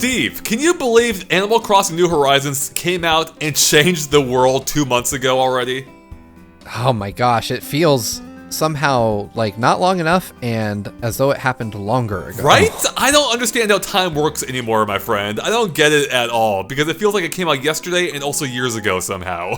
Steve, can you believe Animal Crossing New Horizons came out and changed the world 2 months ago already? Oh my gosh, it feels somehow like not long enough and as though it happened longer ago. Right? I don't understand how time works anymore, my friend. I don't get it at all because it feels like it came out yesterday and also years ago somehow.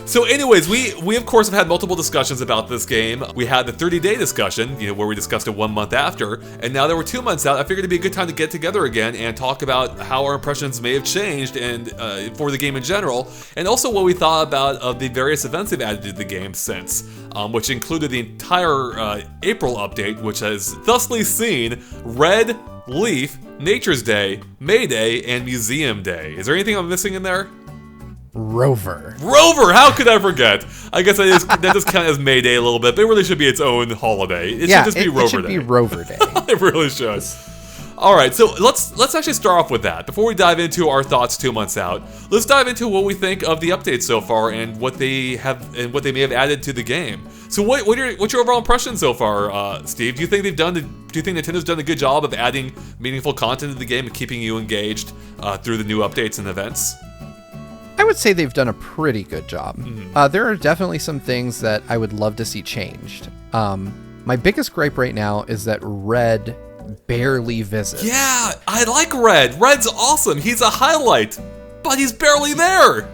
So anyways, we of course have had multiple discussions about this game. We had the 30-day discussion, where we discussed it 1 month after, and now that we're 2 months out, I figured it'd be a good time to get together again and talk about how our impressions may have changed and for the game in general, and also what we thought about of the various events they've added to the game since. Which included the entire April update, which has thusly seen Red, Leaf, Nature's Day, May Day, and Museum Day. Is there anything I'm missing in there? Rover, how could I forget? I guess that does count as May Day a little bit, but it really should be its own holiday. It should just be Rover Day. It should be Rover Day. It really should. All right, so let's actually start off with that. Before we dive into our thoughts 2 months out, let's dive into what we think of the updates so far and what they may have added to the game. So what's your overall impression so far, Steve? Do you think Nintendo's done a good job of adding meaningful content to the game and keeping you engaged through the new updates and events? I would say they've done a pretty good job. Mm-hmm. There are definitely some things that I would love to see changed. My biggest gripe right now is that Red barely visits. Yeah, I like Red. Red's awesome. He's a highlight, but he's barely there.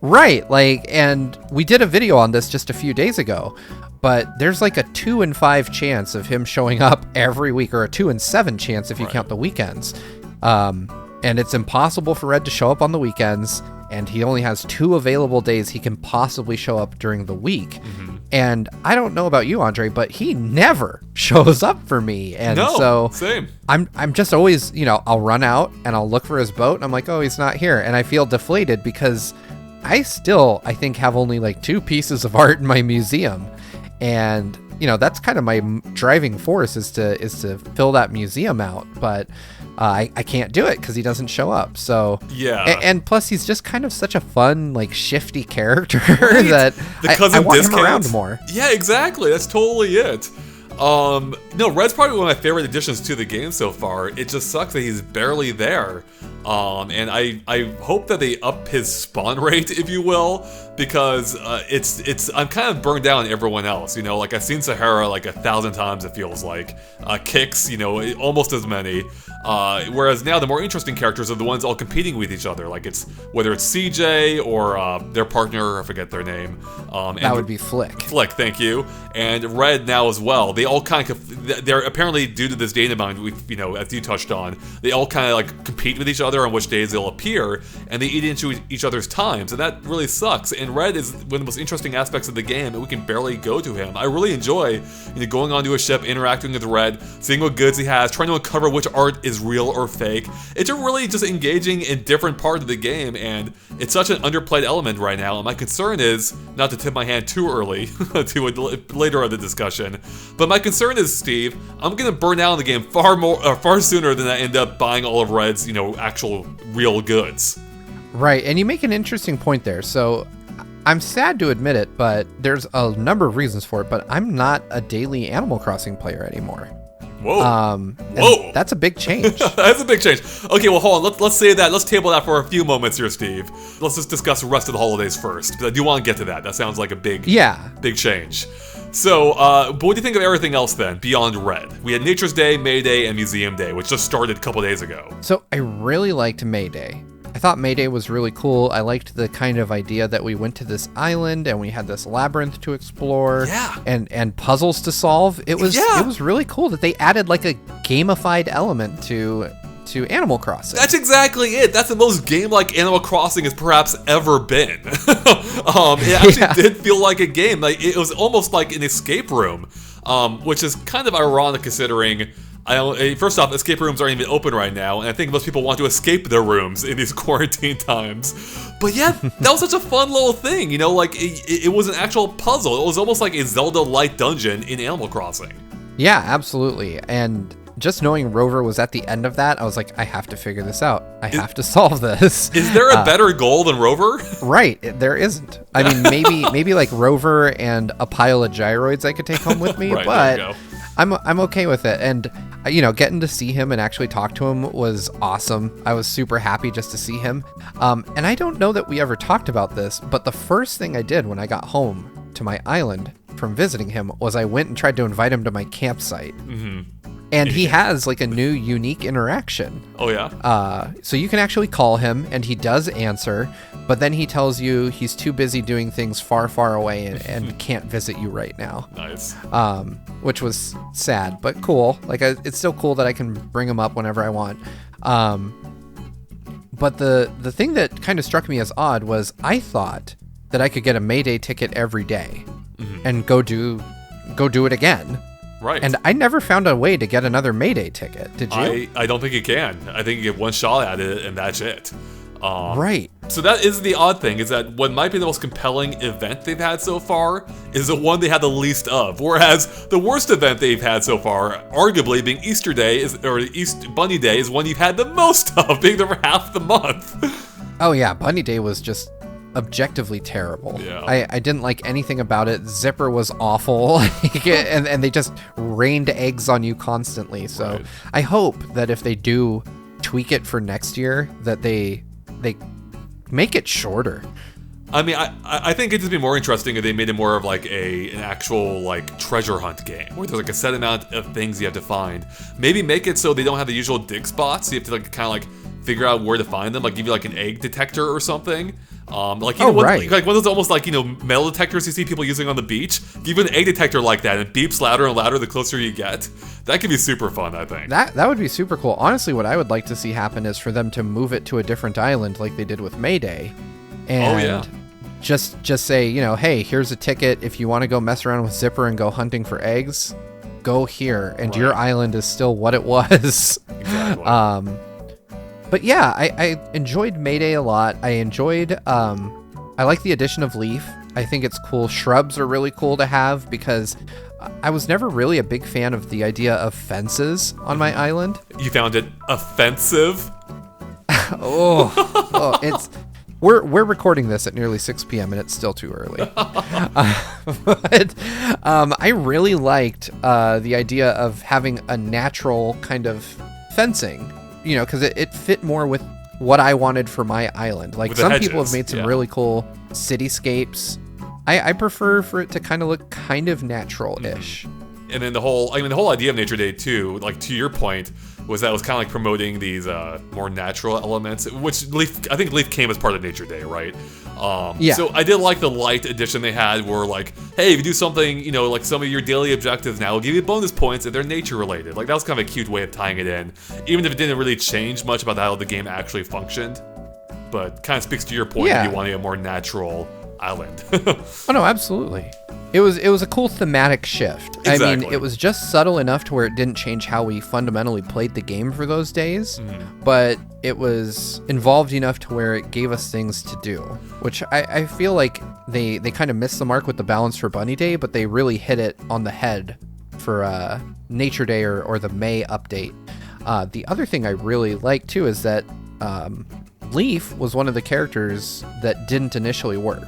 Right, and we did a video on this just a few days ago, but there's like a 2 in 5 chance of him showing up every week, or a 2 in 7 chance if you count the weekends. And it's impossible for Red to show up on the weekends, and he only has 2 available days he can possibly show up during the week. Mm-hmm. And I don't know about you, Andre, but he never shows up for me. And same. I'm just always, I'll run out and I'll look for his boat and I'm like, oh, he's not here. And I feel deflated because I think have only like 2 pieces of art in my museum. And, that's kind of my driving force is to fill that museum out. But I can't do it because he doesn't show up. So yeah, and plus he's just kind of such a fun, like, shifty character that I want him around more. Yeah, exactly. That's totally it. No, Red's probably one of my favorite additions to the game so far. It just sucks that he's barely there. And I hope that they up his spawn rate, if you will, because I'm kind of burned down on everyone else. Like I've seen Sahara like 1,000 times. It feels like Kicks, almost as many. Whereas now the more interesting characters are the ones all competing with each other. Like whether it's CJ or their partner, I forget their name. That would be Flick. Flick, thank you. And Red now as well. They all kind of, they're apparently, due to this data mine, as you touched on, they all kind of like compete with each other on which days they'll appear, and they eat into each other's times, and that really sucks. And Red is one of the most interesting aspects of the game, and we can barely go to him. I really enjoy going onto a ship, interacting with Red, seeing what goods he has, trying to uncover which art is real or fake. It's a really just engaging and different part of the game, and it's such an underplayed element right now. And my concern is, not to tip my hand too early to later of the discussion, but my concern is, Steve, I'm gonna burn out on the game far sooner than I end up buying all of Red's actual real goods. Right, and you make an interesting point there. So I'm sad to admit it, but there's a number of reasons for it, but I'm not a daily Animal Crossing player anymore. Whoa. Whoa. That's a big change. That's a big change. Okay, well, hold on. Let's say that. Let's table that for a few moments here, Steve. Let's just discuss the rest of the holidays first, because I do want to get to that. That sounds like a big change. So, but what do you think of everything else then, beyond Red? We had Nature's Day, May Day, and Museum Day, which just started a couple days ago. So, I really liked May Day. I thought May Day was really cool. I liked the kind of idea that we went to this island and we had this labyrinth to explore and puzzles to solve. It was really cool that they added like a gamified element to Animal Crossing. That's exactly it. That's the most game-like Animal Crossing has perhaps ever been. It actually did feel like a game. Like it was almost like an escape room, which is kind of ironic considering. First off, escape rooms aren't even open right now, and I think most people want to escape their rooms in these quarantine times. But yeah, that was such a fun little thing, like it was an actual puzzle. It was almost like a Zelda-like dungeon in Animal Crossing. Yeah, absolutely. And just knowing Rover was at the end of that, I was like, I have to figure this out. I have to solve this. Is there a better goal than Rover? Right, there isn't. I mean, maybe like Rover and a pile of gyroids I could take home with me, right, but I'm okay with it. And getting to see him and actually talk to him was awesome. I was super happy just to see him. And I don't know that we ever talked about this, but the first thing I did when I got home to my island from visiting him was I went and tried to invite him to my campsite. And he has like a new unique interaction. Oh, yeah? So you can actually call him, and he does answer, but then he tells you he's too busy doing things far, far away and can't visit you right now. Nice. Which was sad, but cool. Like, it's still cool that I can bring him up whenever I want. But the thing that kind of struck me as odd was I thought that I could get a Mayday ticket every day and go do it again. Right. And I never found a way to get another Mayday ticket. Did you? I don't think you can. I think you get one shot at it, and that's it. Right. So that is the odd thing, is that what might be the most compelling event they've had so far is the one they had the least of. Whereas the worst event they've had so far, arguably being Easter Day, Bunny Day, is one you've had the most of, being there for half the month. Oh yeah, Bunny Day was just objectively terrible. Yeah. I didn't like anything about it. Zipper was awful. and they just rained eggs on you constantly. So Right. I hope that if they do tweak it for next year, that they make it shorter. I mean, I think it'd just be more interesting if they made it more of like an actual like treasure hunt game, where there's like a set amount of things you have to find. Maybe make it so they don't have the usual dig spots. So you have to like kind of like figure out where to find them. Like give you like an egg detector or something. Like you know, right. like one of those almost like metal detectors you see people using on the beach. Give you an egg detector like that, and it beeps louder and louder the closer you get. That could be super fun, I think. That would be super cool. Honestly, what I would like to see happen is for them to move it to a different island, like they did with Mayday, and just say, hey, here's a ticket. If you want to go mess around with Zipper and go hunting for eggs, go here, and your island is still what it was. Exactly. But yeah, I enjoyed Mayday a lot. I enjoyed, I like the addition of Leaf. I think it's cool. Shrubs are really cool to have because I was never really a big fan of the idea of fences on my island. You found it offensive? We're recording this at nearly 6 p.m. and it's still too early. But I really liked the idea of having a natural kind of fencing. Because it fit more with what I wanted for my island. Like with the some hedges, people have made some really cool cityscapes. I prefer for it to kind of look kind of natural-ish. And then the whole idea of Nature Day too, like to your point, was that it was kind of like promoting these more natural elements, which I think Leaf came as part of Nature Day, right? So I did like the light addition they had, where like, hey, if you do something, like some of your daily objectives now will give you bonus points if they're nature related. Like that was kind of a cute way of tying it in, even if it didn't really change much about how the game actually functioned. But kind of speaks to your point if you want a more natural island. Oh no, absolutely. It was a cool thematic shift. Exactly. I mean, it was just subtle enough to where it didn't change how we fundamentally played the game for those days, but it was involved enough to where it gave us things to do, which I feel like they kind of missed the mark with the balance for Bunny Day, but they really hit it on the head for Nature Day or the May update. The other thing I really like too is that Leaf was one of the characters that didn't initially work.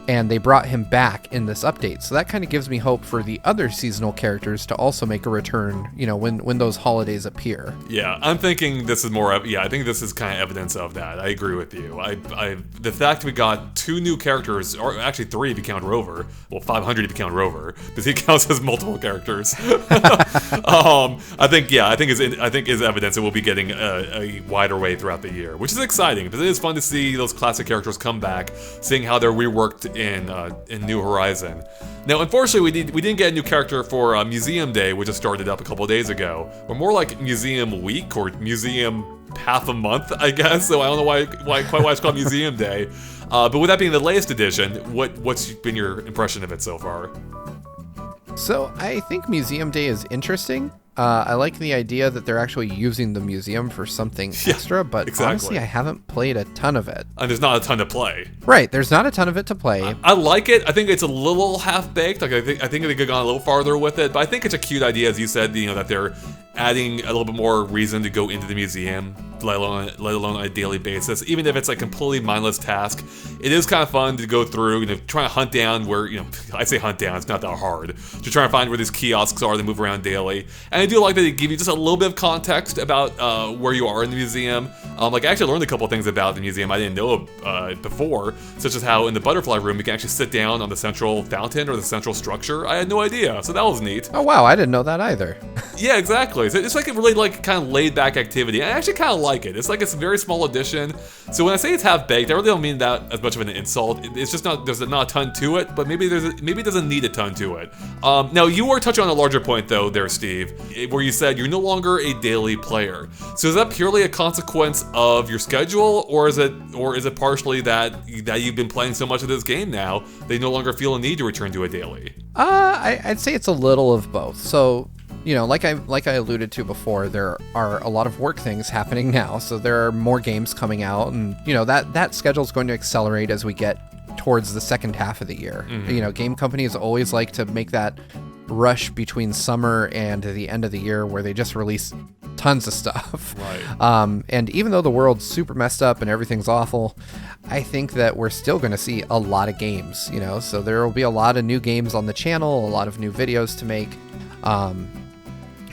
And they brought him back in this update. So that kind of gives me hope for the other seasonal characters to also make a return, when those holidays appear. Yeah, I'm thinking this is more of, I think this is kind of evidence of that. I agree with you. The fact we got 2 new characters, or actually 3 if you count Rover, well, 500 if you count Rover, because he counts as multiple characters. I think is evidence that we'll be getting a wider way throughout the year, which is exciting, because it is fun to see those classic characters come back, seeing how they're reworked in New Horizon. Now, unfortunately, we didn't get a new character for Museum Day, which just started up a couple days ago. We're more like Museum Week or Museum half a month, I guess. So I don't know why it's called Museum Day. But with that being the latest edition, what's been your impression of it so far? So I think Museum Day is interesting. I like the idea that they're actually using the museum for something extra, but honestly, I haven't played a ton of it. And there's not a ton to play. Right, there's not a ton of it to play. I like it. I think it's a little half-baked. Like I think they could have gone a little farther with it, but I think it's a cute idea, as you said, that they're adding a little bit more reason to go into the museum, let alone on a daily basis. Even if it's a completely mindless task, it is kind of fun to go through, trying to hunt down where, I say hunt down, it's not that hard. To try and find where these kiosks are that move around daily. And I do like that they give you just a little bit of context about where you are in the museum. Like I actually learned a couple things about the museum I didn't know before, such as how in the butterfly room you can actually sit down on the central fountain or the central structure. I had no idea, so that was neat. Oh wow, I didn't know that either. Yeah, exactly. So it's like a really like kind of laid back activity. I actually kind of like it. It's like it's a very small addition. So when I say it's half baked, I really don't mean that as much of an insult. It's just there's not a ton to it, but maybe it doesn't need a ton to it. Now you were touching on a larger point though, there, Steve, where you said you're no longer a daily player. So is that purely a consequence of your schedule, or is it partially that you've been playing so much of this game now they no longer feel a need to return to a daily? I'd say it's a little of both. So, you know, like I alluded to before, there are a lot of work things happening now. So there are more games coming out, and you know that schedule is going to accelerate as we get towards the second half of the year. You know, game companies always like to make that rush between summer and the end of the year where they just release tons of stuff. Right. And even though the world's super messed up and everything's awful, I think that we're still going to see a lot of games, you know, so there will be a lot of new games on the channel, a lot of new videos to make.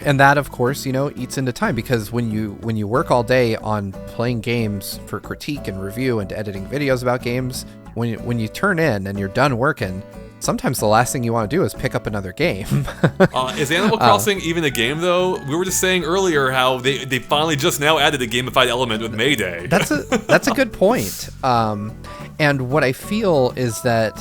And that, of course, you know, eats into time, because when you work all day on playing games for critique and review and editing videos about games, when you turn in and you're done working, sometimes the last thing you want to do is pick up another game. Is Animal Crossing even a game, though? We were just saying earlier how they finally just now added a gamified element with Mayday. That's a good point. And what I feel is that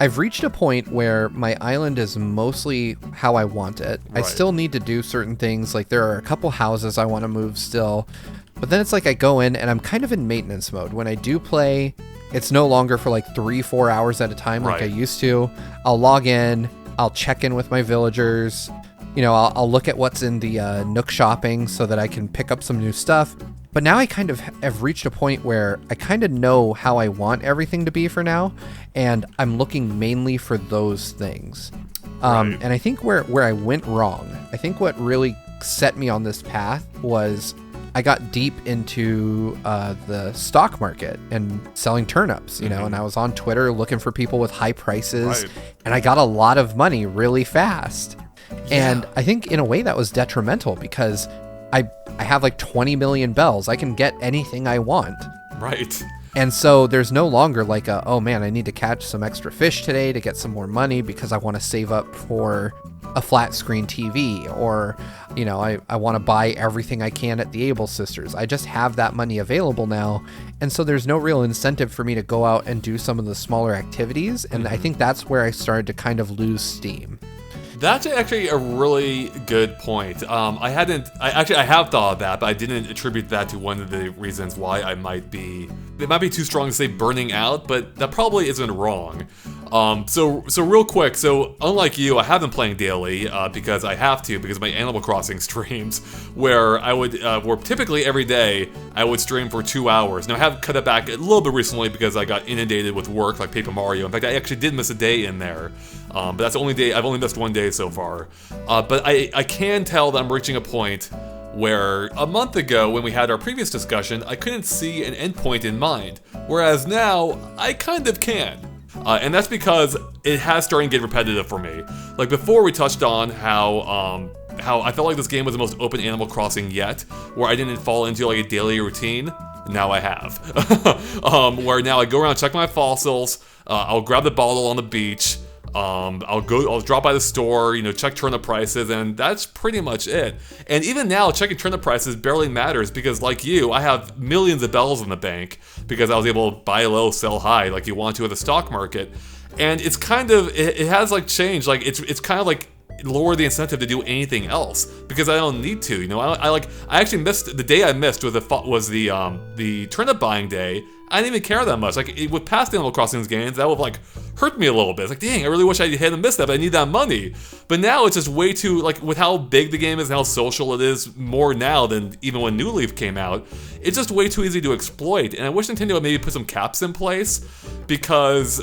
I've reached a point where my island is mostly how I want it. Right. I still need to do certain things. Like there are a couple houses I want to move still. But then it's like I go in and I'm kind of in maintenance mode. When I do play, it's no longer for like 3-4 hours at a time like I used to. I'll log in, I'll check in with my villagers. You know, I'll look at what's in the Nook shopping so that I can pick up some new stuff. But now I kind of have reached a point where I kind of know how I want everything to be for now, and I'm looking mainly for those things. And I think where I went wrong, I think what really set me on this path was I got deep into the stock market and selling turnips, you know, and I was on Twitter looking for people with high prices, and I got a lot of money really fast. And I think in a way that was detrimental, because I have like 20 million bells. I can get anything I want. Right. And so there's no longer like oh man, I need to catch some extra fish today to get some more money because I want to save up for a flat screen TV, or, you know, I want to buy everything I can at the Able Sisters. I just have that money available now. And so there's no real incentive for me to go out and do some of the smaller activities. And I think that's where I started to kind of lose steam. That's actually a really good point. I have thought of that, but I didn't attribute that to one of the reasons why it might be too strong to say burning out, but that probably isn't wrong. So real quick, so unlike you, I have been playing daily because I have to, because of my Animal Crossing streams, where I would, where typically every day I would stream for 2 hours. Now I have cut it back a little bit recently because I got inundated with work like Paper Mario. In fact, I actually did miss a day in there, but that's the only day. I've only missed one day so far. But I can tell that I'm reaching a point where a month ago when we had our previous discussion, I couldn't see an endpoint in mind, whereas now I kind of can. And that's because it has started to get repetitive for me. Like before, we touched on how I felt like this game was the most open Animal Crossing yet, where I didn't fall into like a daily routine. Now I have. Where now I go around, check my fossils, I'll grab the bottle on the beach, I'll drop by the store, you know, check turnip prices, and that's pretty much it. And even now, checking turnip prices barely matters because, like you, I have millions of bells in the bank because I was able to buy low, sell high, like you want to at the stock market. And it's kind of, it has like changed, like it's kind of like lower the incentive to do anything else because I don't need to, you know. I actually missed the day I missed was the turnip buying day. I didn't even care that much. Like with past Animal Crossing games, that would like hurt me a little bit. It's like, dang, I really wish I hadn't missed that, but I need that money. But now it's just way too, like with how big the game is and how social it is more now than even when New Leaf came out, it's just way too easy to exploit. And I wish Nintendo would maybe put some caps in place because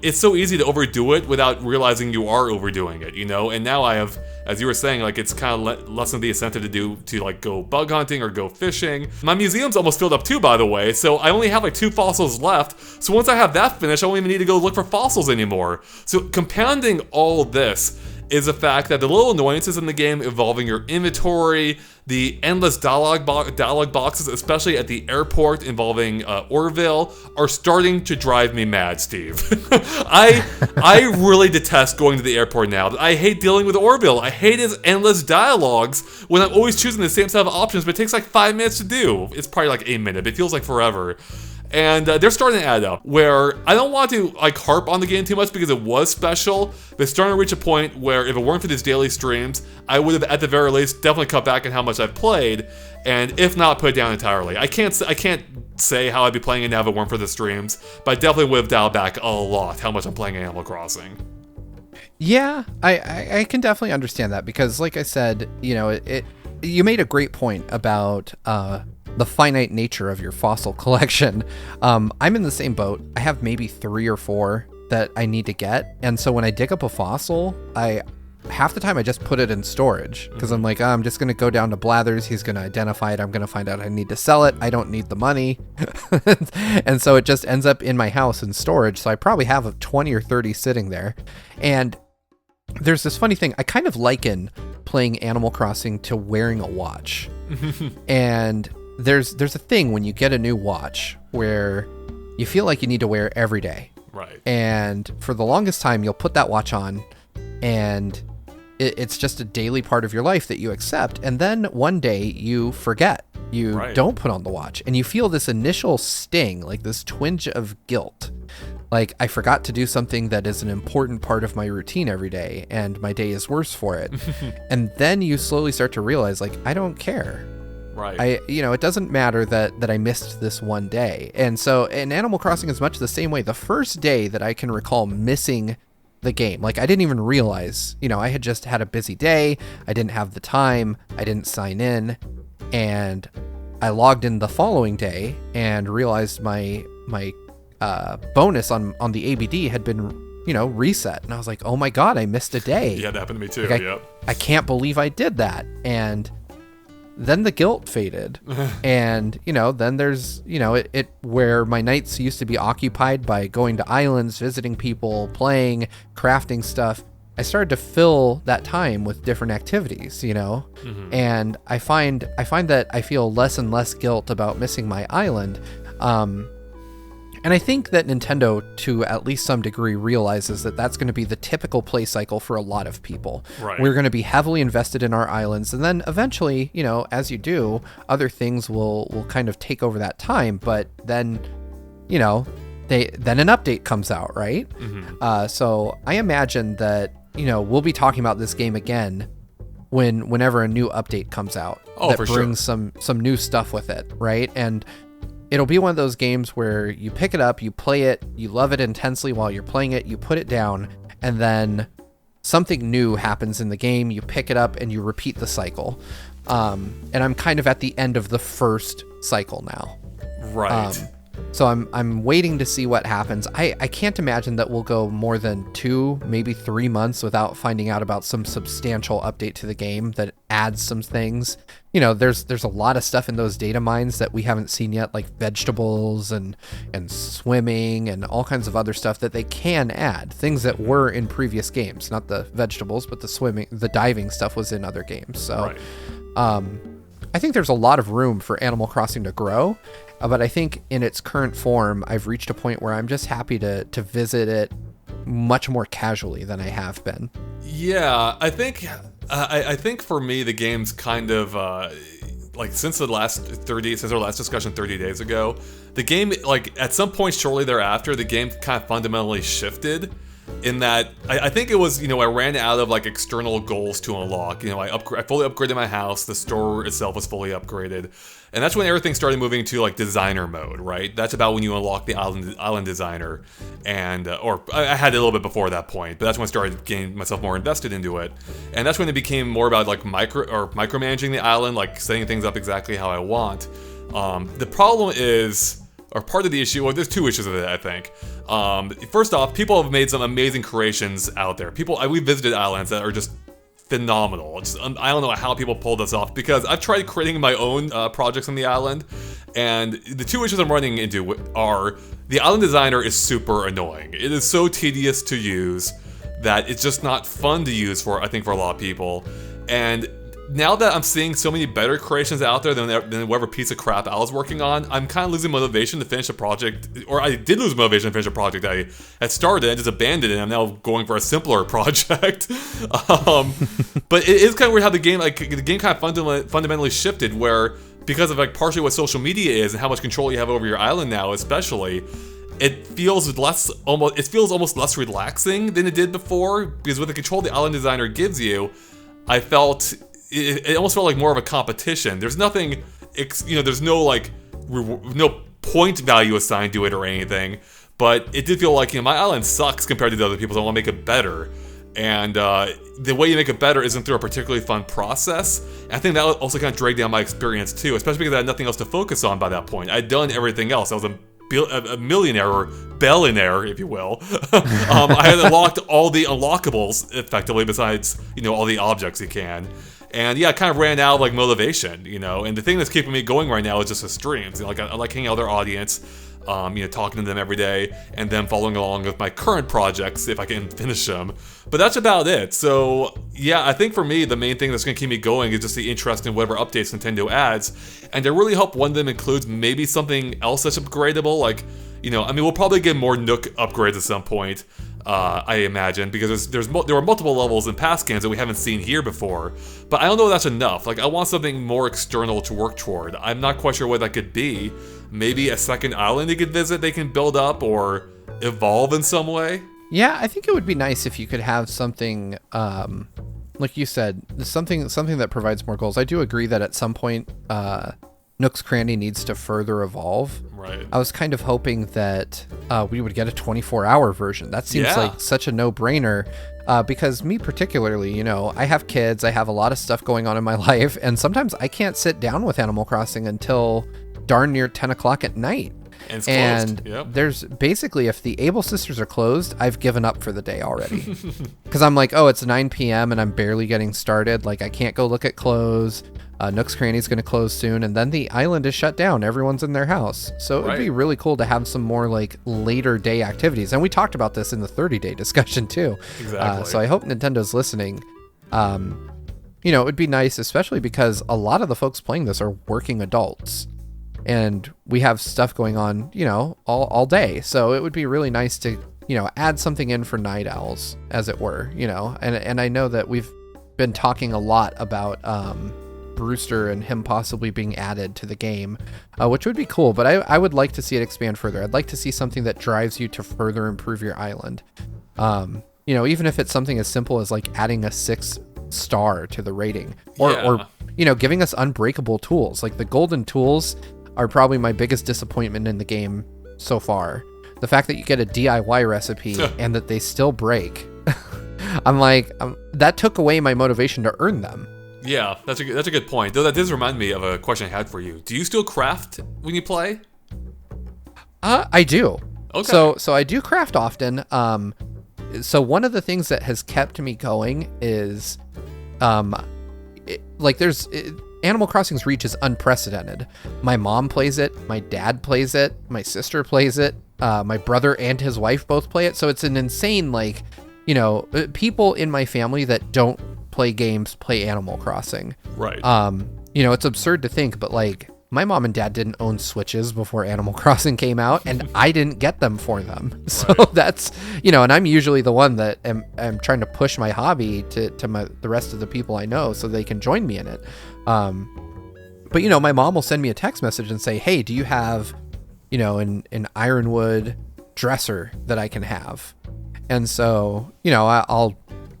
it's so easy to overdo it without realizing you are overdoing it, you know? And now I have, as you were saying, like it's kind of lessened the incentive to like go bug hunting or go fishing. My museum's almost filled up too, by the way, so I only have like 2 fossils left. So once I have that finished, I won't even need to go look for fossils anymore. So compounding all this is the fact that the little annoyances in the game involving your inventory, the endless dialogue boxes, especially at the airport involving Orville, are starting to drive me mad, Steve. I really detest going to the airport now. I hate dealing with Orville. I hate his endless dialogues when I'm always choosing the same set of options, but it takes like 5 minutes to do. It's probably like 1 minute, but it feels like forever. And they're starting to add up, where I don't want to like harp on the game too much because it was special, but it's starting to reach a point where if it weren't for these daily streams, I would have at the very least definitely cut back on how much I've played, and if not, put it down entirely. I can't say how I'd be playing it now if it weren't for the streams, but I definitely would have dialed back a lot how much I'm playing Animal Crossing. Yeah, I can definitely understand that because, like I said, you know, you made a great point about the finite nature of your fossil collection. I'm in the same boat. I have maybe 3 or 4 that I need to get, and so when I dig up a fossil, half the time I just put it in storage because I'm like, I'm just going to go down to Blathers. He's going to identify it. I'm going to find out I need to sell it. I don't need the money. And so it just ends up in my house in storage. So I probably have 20 or 30 sitting there. And there's this funny thing. I kind of liken playing Animal Crossing to wearing a watch. And there's a thing when you get a new watch where you feel like you need to wear it every day. Right. And for the longest time, you'll put that watch on and it's just a daily part of your life that you accept. And then one day you forget. You don't put on the watch and you feel this initial sting, like this twinge of guilt. Like, I forgot to do something that is an important part of my routine every day and my day is worse for it. And then you slowly start to realize, like, I don't care. Right. It doesn't matter that I missed this one day. And so in Animal Crossing is much the same way. The first day that I can recall missing the game, like I didn't even realize, I had just had a busy day. I didn't have the time. I didn't sign in. And I logged in the following day and realized my bonus on the ABD had been, reset. And I was like, oh my God, I missed a day. Yeah, that happened to me too. Like, Yep. I can't believe I did that. And then the guilt faded. And, then there's, it where my nights used to be occupied by going to islands, visiting people, playing, crafting stuff. I started to fill that time with different activities, and I find that I feel less and less guilt about missing my island. And I think that Nintendo, to at least some degree, realizes that that's going to be the typical play cycle for a lot of people. Right. We're going to be heavily invested in our islands, and then eventually, as you do, other things will kind of take over that time. But then, then an update comes out, right? So I imagine that, we'll be talking about this game again whenever a new update comes out that brings some new stuff with it, right? And it'll be one of those games where you pick it up, you play it, you love it intensely while you're playing it, you put it down, and then something new happens in the game, you pick it up, and you repeat the cycle. And I'm kind of at the end of the first cycle now. Right. So I'm waiting to see what happens. I can't imagine that we'll go more than 2, maybe 3 months without finding out about some substantial update to the game that adds some things. There's a lot of stuff in those data mines that we haven't seen yet, like vegetables and swimming and all kinds of other stuff that they can add. Things that were in previous games, not the vegetables, but the swimming, the diving stuff was in other games. So, I think there's a lot of room for Animal Crossing to grow. But I think in its current form, I've reached a point where I'm just happy to visit it much more casually than I have been. Yeah, I think for me, the game's kind of since our last discussion 30 days ago, the game, like at some point shortly thereafter, the game kind of fundamentally shifted. In that, I think it was, I ran out of like external goals to unlock. I fully upgraded my house. The store itself was fully upgraded, and that's when everything started moving to like designer mode. Right, that's about when you unlock the island designer, and or I had it a little bit before that point, but that's when I started getting myself more invested into it, and that's when it became more about like micromanaging the island, like setting things up exactly how I want. The problem is, or part of the issue, well, there's 2 issues with it, I think. First off, people have made some amazing creations out there. We visited islands that are just phenomenal. I don't know how people pull this off, because I've tried creating my own projects on the island, and the 2 issues I'm running into are the island designer is super annoying. It is so tedious to use. that it's just not fun to use for, I think, for a lot of people. And now that I'm seeing so many better creations out there than whatever piece of crap I was working on, I'm kind of losing motivation to finish a project, or I did lose motivation to finish a project I had started and just abandoned it, and I'm now going for a simpler project. But it is kind of weird how the game kind of fundamentally shifted, where because of like partially what social media is and how much control you have over your island now, especially, it feels almost less relaxing than it did before, because with the control the island designer gives you, I felt it almost felt like more of a competition. There's nothing, there's no like no point value assigned to it or anything, but it did feel like, my island sucks compared to the other people's. I want to make it better, and the way you make it better isn't through a particularly fun process. And I think that also kind of dragged down my experience too, especially because I had nothing else to focus on by that point. I'd done everything else. I was a millionaire, or billionaire, if you will. I had unlocked all the unlockables effectively, besides all the objects you can. And yeah, I kind of ran out of like motivation, and the thing that's keeping me going right now is just the streams. Like I like hanging out with their audience, talking to them every day, and then following along with my current projects if I can finish them. But that's about it. So yeah, I think for me, the main thing that's going to keep me going is just the interest in whatever updates Nintendo adds. And I really hope one of them includes maybe something else that's upgradable. Like, we'll probably get more Nook upgrades at some point, I imagine, because there were multiple levels in past games that we haven't seen here before. But I don't know if that's enough. Like, I want something more external to work toward. I'm not quite sure what that could be. Maybe a second island they could visit, they can build up or evolve in some way. Yeah, I think it would be nice if you could have something, like you said, something that provides more goals. I do agree that at some point, Nook's Cranny needs to further evolve. Right. I was kind of hoping that we would get a 24-hour version. That seems like such a no-brainer, because me particularly, I have kids, I have a lot of stuff going on in my life, and sometimes I can't sit down with Animal Crossing until darn near 10 o'clock at night. And it's closed. Yep. There's basically, if the Able Sisters are closed, I've given up for the day already. Because I'm like, it's 9 p.m. and I'm barely getting started. Like, I can't go look at clothes. Nook's Cranny's going to close soon, and then the island is shut down. Everyone's in their house. So it would be really cool to have some more like later day activities. And we talked about this in the 30-day discussion too. Exactly. So I hope Nintendo's listening. It would be nice, especially because a lot of the folks playing this are working adults. And we have stuff going on, all day. So it would be really nice to, add something in for night owls, as it were, And I know that we've been talking a lot about Brewster and him possibly being added to the game, which would be cool. But I would like to see it expand further. I'd like to see something that drives you to further improve your island. Even if it's something as simple as like adding a 6-star to the rating, or giving us unbreakable tools. Like the golden tools are probably my biggest disappointment in the game so far. The fact that you get a DIY recipe and that they still break. I'm like, that took away my motivation to earn them. Yeah, that's a good point. Though that does remind me of a question I had for you. Do you still craft when you play? I do. Okay. So I do craft often. So one of the things that has kept me going is, Animal Crossing's reach is unprecedented. My mom plays it, my dad plays it, my sister plays it, my brother and his wife both play it. So it's an insane, people in my family that don't play games play Animal Crossing. Right. It's absurd to think, but my mom and dad didn't own Switches before Animal Crossing came out, and I didn't get them for them. So that's, and I'm usually the one that am trying to push my hobby to the rest of the people I know so they can join me in it. But my mom will send me a text message and say, hey, do you have, an ironwood dresser that I can have? And so,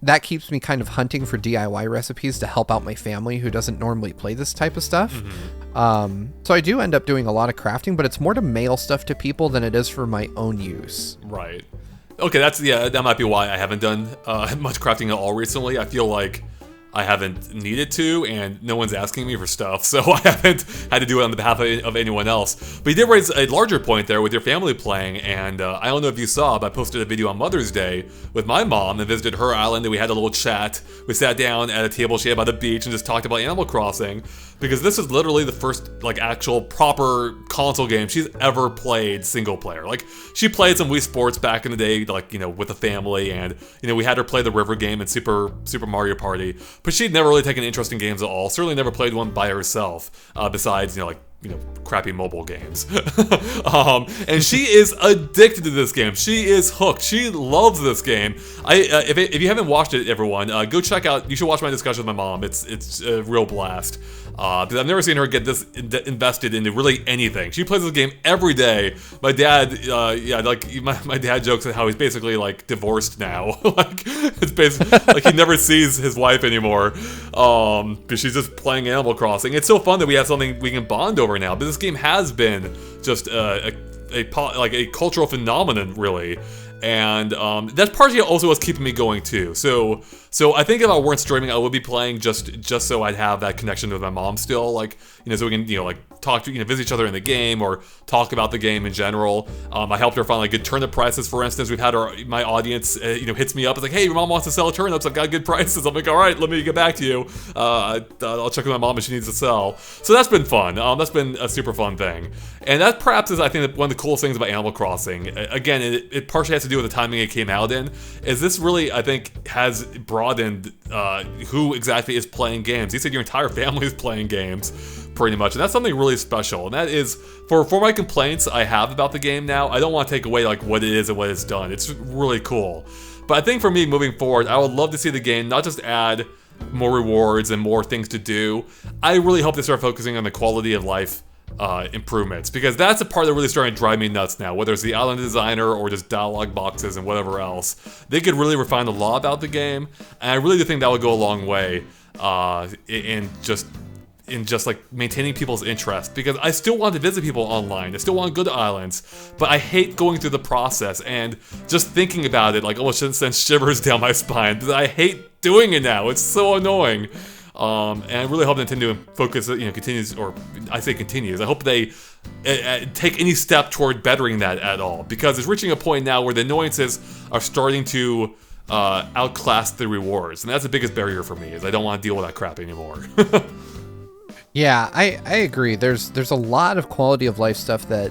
that keeps me kind of hunting for DIY recipes to help out my family who doesn't normally play this type of stuff. Mm-hmm. So I do end up doing a lot of crafting, but it's more to mail stuff to people than it is for my own use. Right. Okay, that might be why I haven't done much crafting at all recently. I feel like I haven't needed to, and no one's asking me for stuff, so I haven't had to do it on behalf of anyone else. But you did raise a larger point there with your family playing, and I don't know if you saw, but I posted a video on Mother's Day with my mom and visited her island, and we had a little chat. We sat down at a table she had by the beach and just talked about Animal Crossing, because this is literally the first actual proper console game she's ever played single player. She played some Wii Sports back in the day, with the family, and we had her play the River game and Super Mario Party. But she'd never really taken interest in games at all. Certainly never played one by herself, besides, crappy mobile games. And she is addicted to this game. She is hooked. She loves this game. If you haven't watched it, everyone, go check out. You should watch my discussion with my mom. It's a real blast. Because I've never seen her get this invested into really anything. She plays this game every day. My dad, my dad jokes at how he's basically divorced now. It's basically he never sees his wife anymore. Because she's just playing Animal Crossing. It's so fun that we have something we can bond over now. But this game has been just a cultural phenomenon, really. And that's partially also what's keeping me going too. So I think if I weren't streaming, I would be playing just so I'd have that connection with my mom still, so we can talk to visit each other in the game or talk about the game in general. I helped her find good turnip prices. For instance, we've had my audience hits me up. It's hey, your mom wants to sell turnips. I've got good prices. I'm all right, let me get back to you. I'll check with my mom if she needs to sell. So that's been fun. That's been a super fun thing, and that perhaps is I think one of the coolest things about Animal Crossing. Again, it partially has to do with the timing it came out in. Is this really I think has broadened who exactly is playing games. You said your entire family is playing games, pretty much, and that's something really special. And that is for my complaints I have about the game now. I don't want to take away what it is and what it's done. It's really cool. But I think for me moving forward, I would love to see the game not just add more rewards and more things to do. I really hope they start focusing on the quality of life improvements, because that's the part that really starting to drive me nuts now, whether it's the island designer or just dialogue boxes and whatever else. They could really refine the law about the game, and I really do think that would go a long way in just maintaining people's interest, because I still want to visit people online. I still want to go to islands, but I hate going through the process, and just thinking about it almost sends shivers down my spine, because I hate doing it now. It's so annoying. And I really hope Nintendo continues, or I say continues. I hope they take any step toward bettering that at all, because it's reaching a point now where the annoyances are starting to outclass the rewards, and that's the biggest barrier for me. Is I don't want to deal with that crap anymore. Yeah, I agree. There's a lot of quality of life stuff that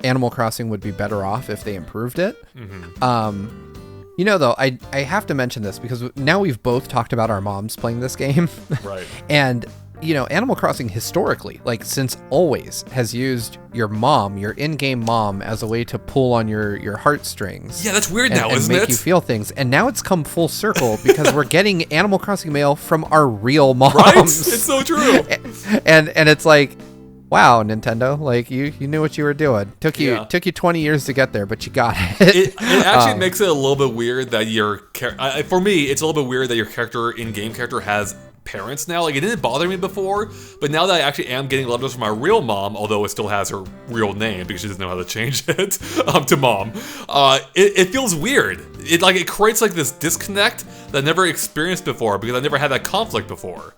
Animal Crossing would be better off if they improved it. Mm-hmm. Though, I have to mention this because now we've both talked about our moms playing this game. Right. And, Animal Crossing historically, since always, has used your mom, your in-game mom, as a way to pull on your heartstrings. Yeah, that's weird now, isn't it? And make you feel things. And now it's come full circle because we're getting Animal Crossing mail from our real moms. Right? It's so true. And it's wow, Nintendo, you knew what you were doing. Took you 20 years to get there, but you got it. It actually makes it a little bit weird that for me, it's a little bit weird that your in-game character has parents now. It didn't bother me before, but now that I actually am getting letters from my real mom, although it still has her real name because she doesn't know how to change it to mom, it feels weird. It creates this disconnect that I never experienced before, because I never had that conflict before.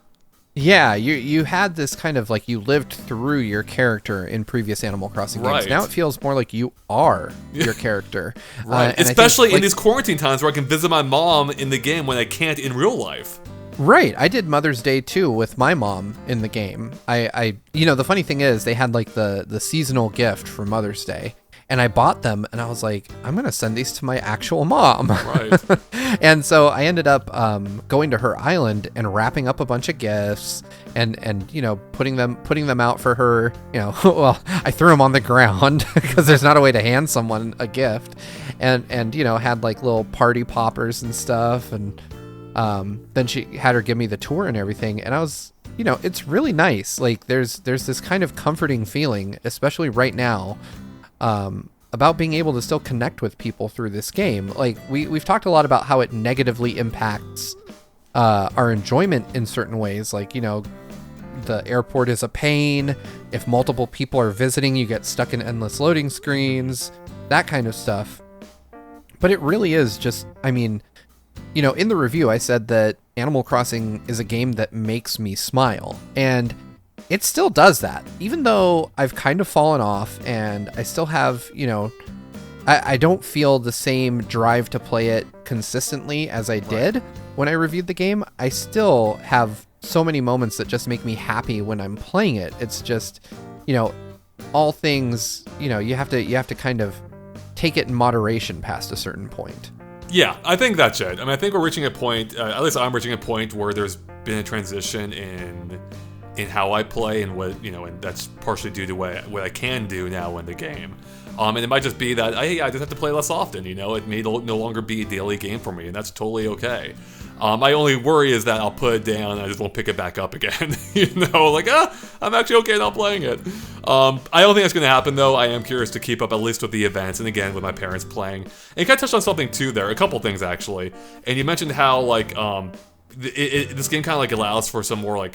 Yeah, you had this kind of you lived through your character in previous Animal Crossing games. Right. Now it feels more like you are your character. Right, especially in these quarantine times where I can visit my mom in the game when I can't in real life. Right, I did Mother's Day too with my mom in the game. I the funny thing is they had the seasonal gift for Mother's Day, and I bought them, and I was like, I'm gonna send these to my actual mom. Right. And so I ended up going to her island and wrapping up a bunch of gifts and putting them out for her. Well, I threw them on the ground because there's not a way to hand someone a gift, and had little party poppers and stuff, and then she had her give me the tour and everything, and I was, it's really nice. There's this kind of comforting feeling, especially right now, about being able to still connect with people through this game. We've talked a lot about how it negatively impacts our enjoyment in certain ways. The airport is a pain. If multiple people are visiting, you get stuck in endless loading screens, that kind of stuff. But it really is just, in the review, I said that Animal Crossing is a game that makes me smile. And it still does that. Even though I've kind of fallen off and I still have, I don't feel the same drive to play it consistently as I did when I reviewed the game. I still have so many moments that just make me happy when I'm playing it. It's just, all things, you have to kind of take it in moderation past a certain point. Yeah, I think that's it. I mean, I think we're reaching a point, at least I'm reaching a point where there's been a transition in how I play and what, and that's partially due to what I can do now in the game. And it might just be that I just have to play less often, it may no longer be a daily game for me, and that's totally okay. My only worry is that I'll put it down and I just won't pick it back up again. I'm actually okay not playing it. I don't think that's going to happen, though. I am curious to keep up at least with the events, and again, with my parents playing. And you kind of touched on something, too, there. A couple things, actually. And you mentioned how, this game kind of, allows for some more,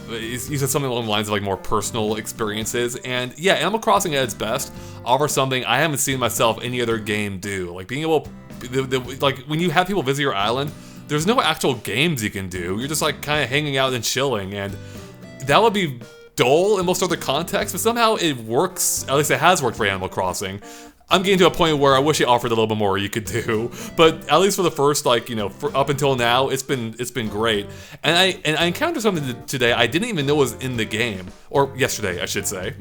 you said something along the lines of more personal experiences, and yeah, Animal Crossing at its best offers something I haven't seen myself any other game do. Being able, when you have people visit your island, there's no actual games you can do. You're just kind of hanging out and chilling, and that would be dull in most other contexts, but somehow it works. At least it has worked for Animal Crossing. I'm getting to a point where I wish it offered a little bit more you could do, but at least for the first, for up until now, it's been great. And I encountered something today I didn't even know was in the game, or yesterday, I should say.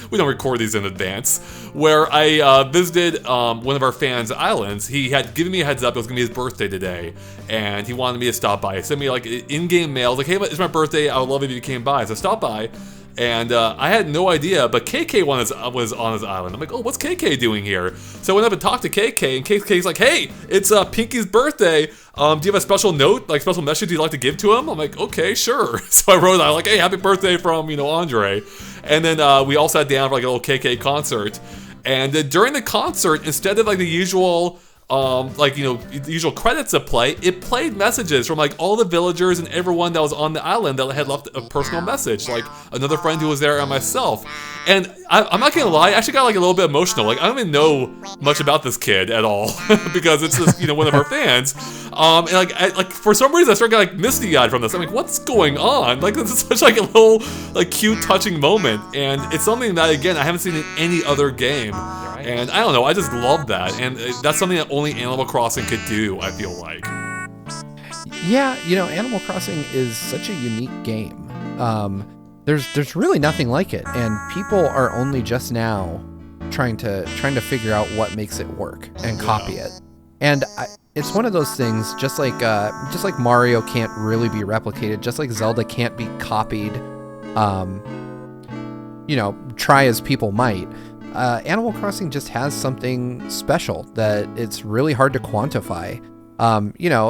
We don't record these in advance. Where I visited one of our fans' islands. He had given me a heads up it was gonna be his birthday today, and he wanted me to stop by. He sent me in-game mail, hey, it's my birthday. I would love it if you came by. So stop by. And I had no idea, but KK was on his island. I'm like, oh, what's KK doing here? So I went up and talked to KK, and KK's like, hey, it's Pinky's birthday. Do you have a special note, special message you'd like to give to him? I'm like, okay, sure. So I wrote out, hey, happy birthday from, Andre. And then we all sat down for a little KK concert. And during the concert, instead of the usual... the usual credits that play, it played messages from all the villagers and everyone that was on the island that had left a personal message, another friend who was there and myself. And I'm not gonna lie, I actually got a little bit emotional. I don't even know much about this kid at all because it's just one of our fans. And for some reason I started getting misty-eyed from this. I'm like, what's going on? This is such a little cute, touching moment, and it's something that again I haven't seen in any other game. And I don't know, I just love that, and that's something that only Animal Crossing could do, I feel like. Yeah, Animal Crossing is such a unique game. There's really nothing like it, and people are only just now trying to figure out what makes it work and copy it. And it's one of those things, just like Mario can't really be replicated, just like Zelda can't be copied. Try as people might. Animal Crossing just has something special that it's really hard to quantify.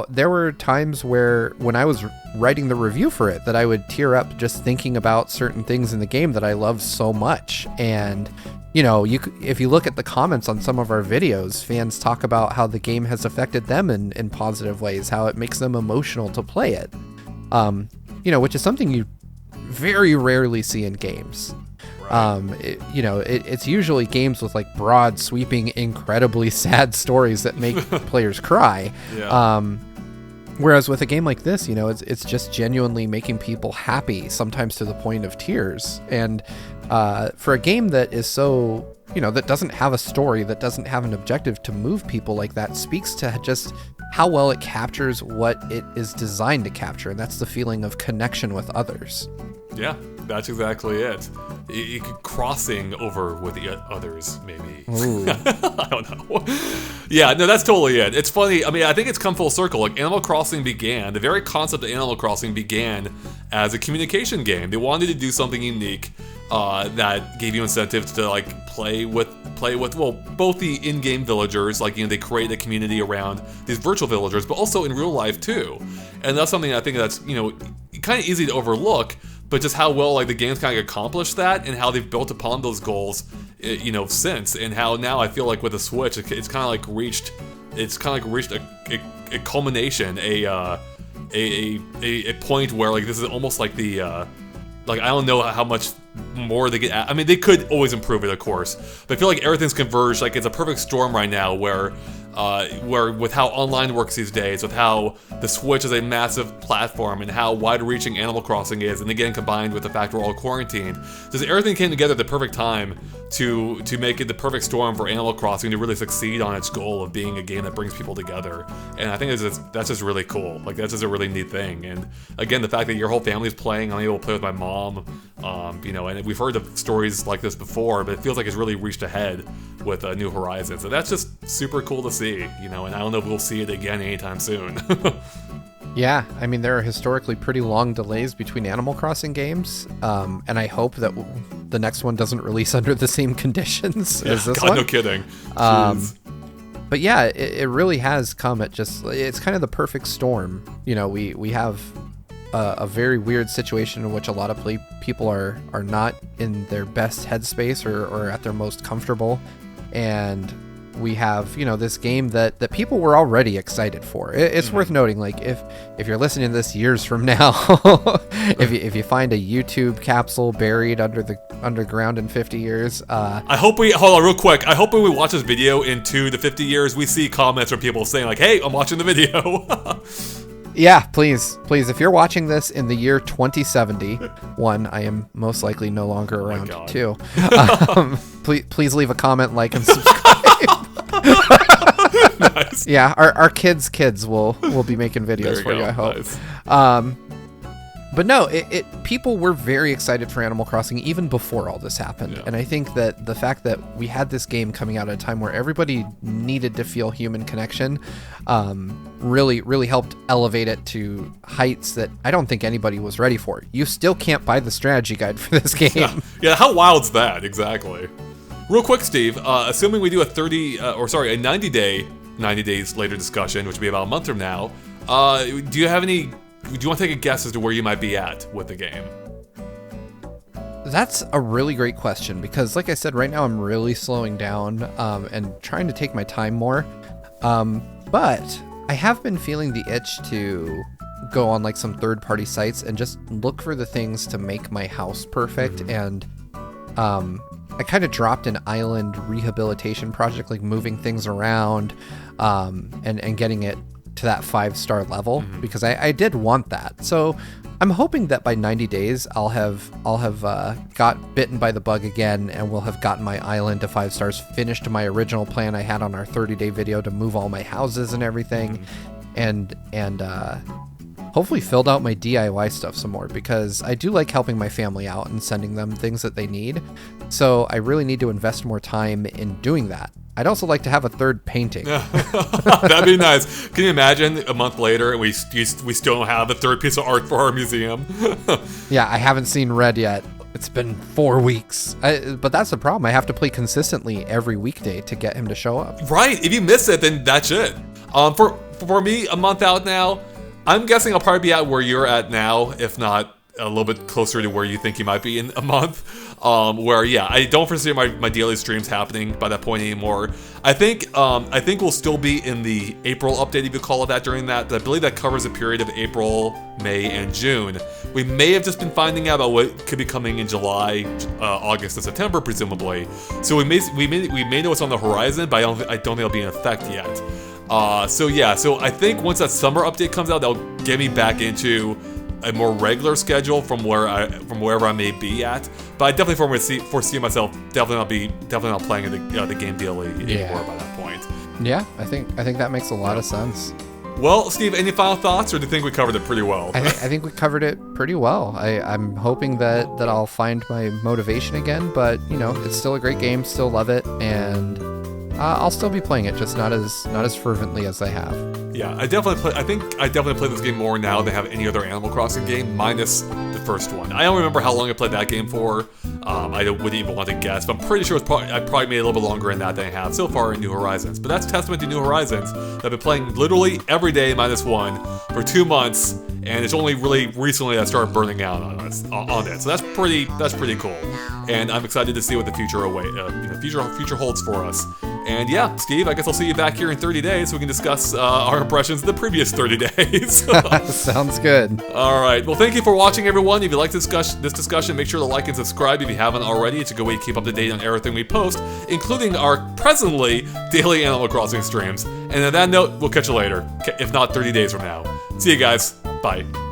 There were times when I was writing the review for it that I would tear up just thinking about certain things in the game that I love so much. And, if you look at the comments on some of our videos, fans talk about how the game has affected them in positive ways, how it makes them emotional to play it. Which is something you very rarely see in games. It's usually games with broad, sweeping, incredibly sad stories that make players cry. Yeah. Whereas with a game like this, it's just genuinely making people happy, sometimes to the point of tears. And for a game that is so, that doesn't have a story, that doesn't have an objective to move people like that, speaks to just how well it captures what it is designed to capture, and that's the feeling of connection with others. Yeah, that's exactly it. Crossing over with the others, maybe. I don't know. Yeah, no, that's totally it. It's funny. I mean, I think it's come full circle. Animal Crossing the very concept of Animal Crossing began as a communication game. They wanted to do something unique that gave you incentive to play with both the in-game villagers, they create a community around these virtual villagers, but also in real life too. And that's something I think that's kind of easy to overlook. But just how well the game's kind of accomplished that, and how they've built upon those goals, since, and how now I feel with the Switch, it's kind of reached a culmination, a point where this is almost the I don't know how much more they get. I mean, they could always improve it, of course, but I feel everything's converged. It's a perfect storm right now where where with how online works these days, with how the Switch is a massive platform, and how wide-reaching Animal Crossing is, and again combined with the fact we're all quarantined, just everything came together at the perfect time to make it the perfect storm for Animal Crossing to really succeed on its goal of being a game that brings people together. And I think that's just really cool. Like, that's just a really neat thing. And again, the fact that your whole family's playing, I'm able to play with my mom, and we've heard of stories like this before, but it feels like it's really reached ahead with New Horizons. So that's just super cool to see, and I don't know if we'll see it again anytime soon. Yeah, I mean, there are historically pretty long delays between Animal Crossing games, and I hope that the next one doesn't release under the same conditions as this one. No kidding. But yeah, it really has come at it's kind of the perfect storm. We have a very weird situation in which a lot of people are not in their best headspace or at their most comfortable, and we have this game that people were already excited for. It's worth noting, like, if you're listening to this years from now, if you find a YouTube capsule buried underground in 50 years, I hope hold on real quick. I hope when we watch this video in 2 to 50 years, we see comments from people saying like, "Hey, I'm watching the video." Yeah, please, if you're watching this in the year 2071, I am most likely no longer around too. Please leave a comment, like, and subscribe. Nice. Yeah, our kids will be making videos for you, I hope. Nice. But no, people were very excited for Animal Crossing even before all this happened. Yeah. And I think that the fact that we had this game coming out at a time where everybody needed to feel human connection really helped elevate it to heights that I don't think anybody was ready for. You still can't buy the strategy guide for this game. Yeah, how wild's that? Exactly. Real quick, Steve, assuming we do a 90 days later discussion, which will be about a month from now, do you want to take a guess as to where you might be at with the game? That's a really great question, because like I said, right now I'm really slowing down and trying to take my time more. But I have been feeling the itch to go on like some third-party sites and just look for the things to make my house perfect. And I kind of dropped an island rehabilitation project, like moving things around and getting it to that 5-star level, because I did want that. So I'm hoping that by 90 days I'll have got bitten by the bug again, and will have gotten my island to 5 stars, finished my original plan I had on our 30-day video to move all my houses and everything, and hopefully filled out my DIY stuff some more, because I do like helping my family out and sending them things that they need. So I really need to invest more time in doing that. I'd also like to have a third painting. That'd be nice. Can you imagine a month later and we still don't have a third piece of art for our museum? Yeah, I haven't seen Red yet. It's been 4 weeks. But that's the problem. I have to play consistently every weekday to get him to show up. Right. If you miss it, then that's it. For me, a month out now, I'm guessing I'll probably be at where you're at now, if not a little bit closer to where you think you might be in a month. I don't foresee my daily streams happening by that point anymore. I think we'll still be in the April update, if you call it that, during that. I believe that covers a period of April, May, and June. We may have just been finding out about what could be coming in July, August, and September, presumably. So we may know what's on the horizon, but I don't think it'll be in effect yet. So I think once that summer update comes out, that'll get me back into a more regular schedule from wherever I may be at. But I definitely foresee myself definitely not playing the game daily anymore by that point. Yeah, I think that makes a lot of sense. Well, Steve, any final thoughts, or do you think we covered it pretty well? I think we covered it pretty well. I'm hoping that I'll find my motivation again, but it's still a great game, still love it, and I'll still be playing it, just not as fervently as I have. Yeah, I think I definitely play this game more now than I have any other Animal Crossing game, minus the first one. I don't remember how long I played that game for. I wouldn't even want to guess, but I'm pretty sure I probably made a little bit longer in that than I have so far in New Horizons. But that's testament to New Horizons. I've been playing literally every day minus one for 2 months, and it's only really recently I started burning out on it. So that's pretty cool, and I'm excited to see what the future holds for us And yeah, Steve, I guess I'll see you back here in 30 days so we can discuss our impressions of the previous 30 days. Sounds good. All right. Well, thank you for watching, everyone. If you like this discussion, make sure to like and subscribe if you haven't already. It's a good way to keep up to date on everything we post, including our presently daily Animal Crossing streams. And on that note, we'll catch you later, if not 30 days from now. See you guys. Bye.